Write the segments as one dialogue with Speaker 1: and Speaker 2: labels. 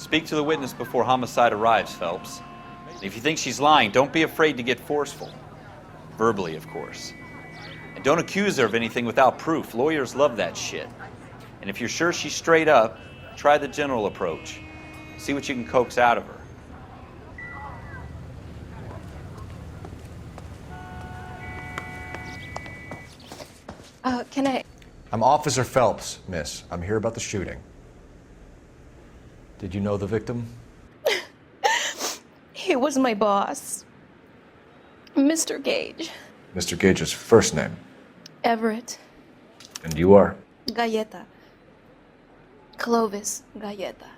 Speaker 1: Speak to the witness before homicide arrives, Phelps. If you think she's lying, don't be afraid to get forceful. Verbally, of course. And don't accuse her of anything without proof. Lawyers love that shit. And if you're sure she's straight up, try the general approach. See what you can coax out of her.
Speaker 2: Can I...
Speaker 3: I'm Officer Phelps, miss. I'm here about the shooting. Did you know the victim?
Speaker 2: He was my boss. Mr. Gage.
Speaker 3: Mr. Gage's first name.
Speaker 2: Everett.
Speaker 3: And you are?
Speaker 2: Garletta. Clovis Garletta.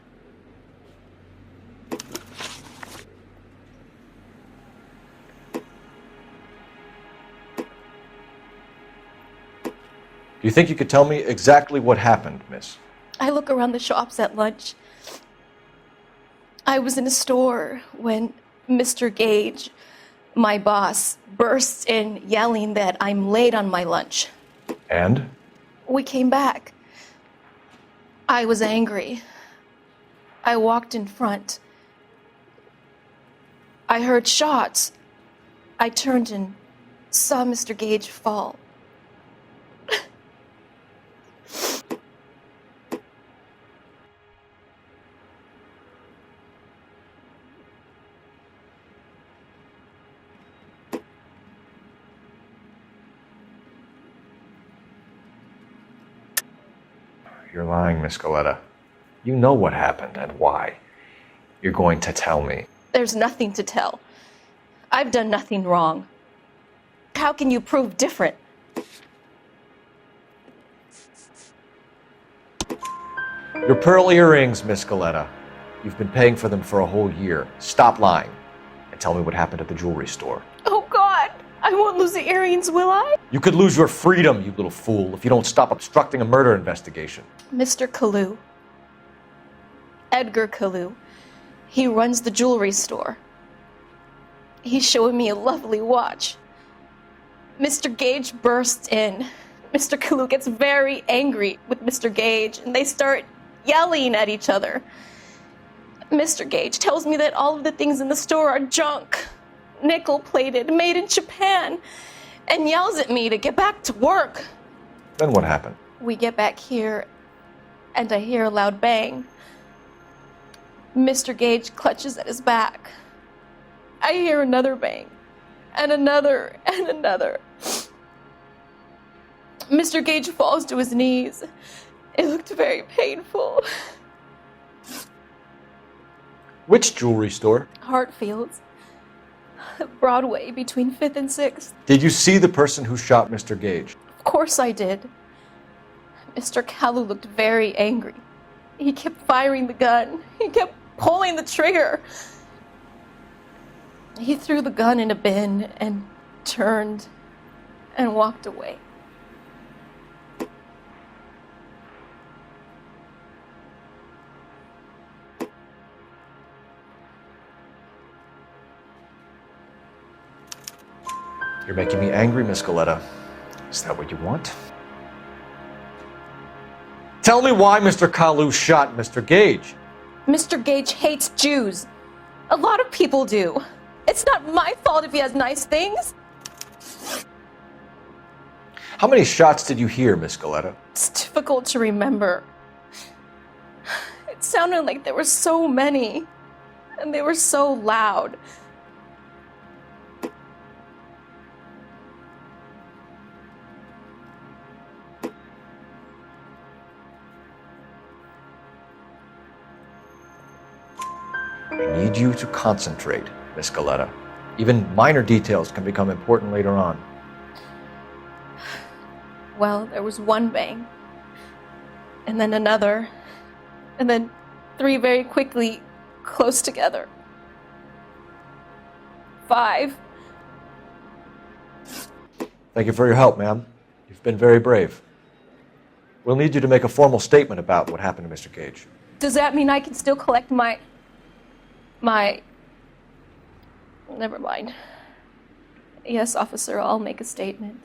Speaker 3: Do you think you could tell me exactly what happened, miss?
Speaker 2: I look around the shops at lunch. I was in a store when Mr. Gage, my boss, bursts in yelling that I'm late on my lunch.
Speaker 3: And?
Speaker 2: We came back. I was angry. I walked in front. I heard shots. I turned and saw Mr. Gage fall.
Speaker 3: You're lying, Miss Garletta. You know what happened and why. You're going to tell me.
Speaker 2: There's nothing to tell. I've done nothing wrong. How can you prove different?
Speaker 3: Your pearl earrings, Miss Garletta. You've been paying for them for a whole year. Stop lying and tell me what happened at the jewelry store.
Speaker 2: Oh, God! I won't lose the earrings, will I?
Speaker 3: You could lose your freedom, you little fool, if you don't stop obstructing a murder investigation.
Speaker 2: Mr. Kalu. Edgar Kalu. He runs the jewelry store. He's showing me a lovely watch. Mr. Gage bursts in. Mr. Kalu gets very angry with Mr. Gage, and they start yelling at each other. Mr. Gage tells me that all of the things in the store are junk, nickel-plated, made in Japan, and yells at me to get back to work.
Speaker 3: Then what happened?
Speaker 2: We get back here, and I hear a loud bang. Mr. Gage clutches at his back. I hear another bang, and another, and another. Mr. Gage falls to his knees. It looked very painful.
Speaker 3: Which jewelry store?
Speaker 2: Hartfield's. Broadway, between 5th and 6th.
Speaker 3: Did you see the person who shot Mr. Gage?
Speaker 2: Of course I did. Mr. Kalu looked very angry. He kept firing the gun. He kept pulling the trigger. He threw the gun in a bin and turned and walked away.
Speaker 3: You're making me angry, Miss Garletta. Is that what you want? Tell me why Mr. Kalu shot Mr. Gage.
Speaker 2: Mr. Gage hates Jews. A lot of people do. It's not my fault if he has nice things.
Speaker 3: How many shots did you hear, Miss Garletta?
Speaker 2: It's difficult to remember. It sounded like there were so many, and they were so loud.
Speaker 3: I need you to concentrate, Miss Garletta. Even minor details can become important later on.
Speaker 2: Well, there was one bang, and then another, and then 3 very quickly, close together. 5.
Speaker 3: Thank you for your help, ma'am. You've been very brave. We'll need you to make a formal statement about what happened to Mr. Gage.
Speaker 2: Does that mean I can still collect my... Never mind. Yes, officer, I'll make a statement.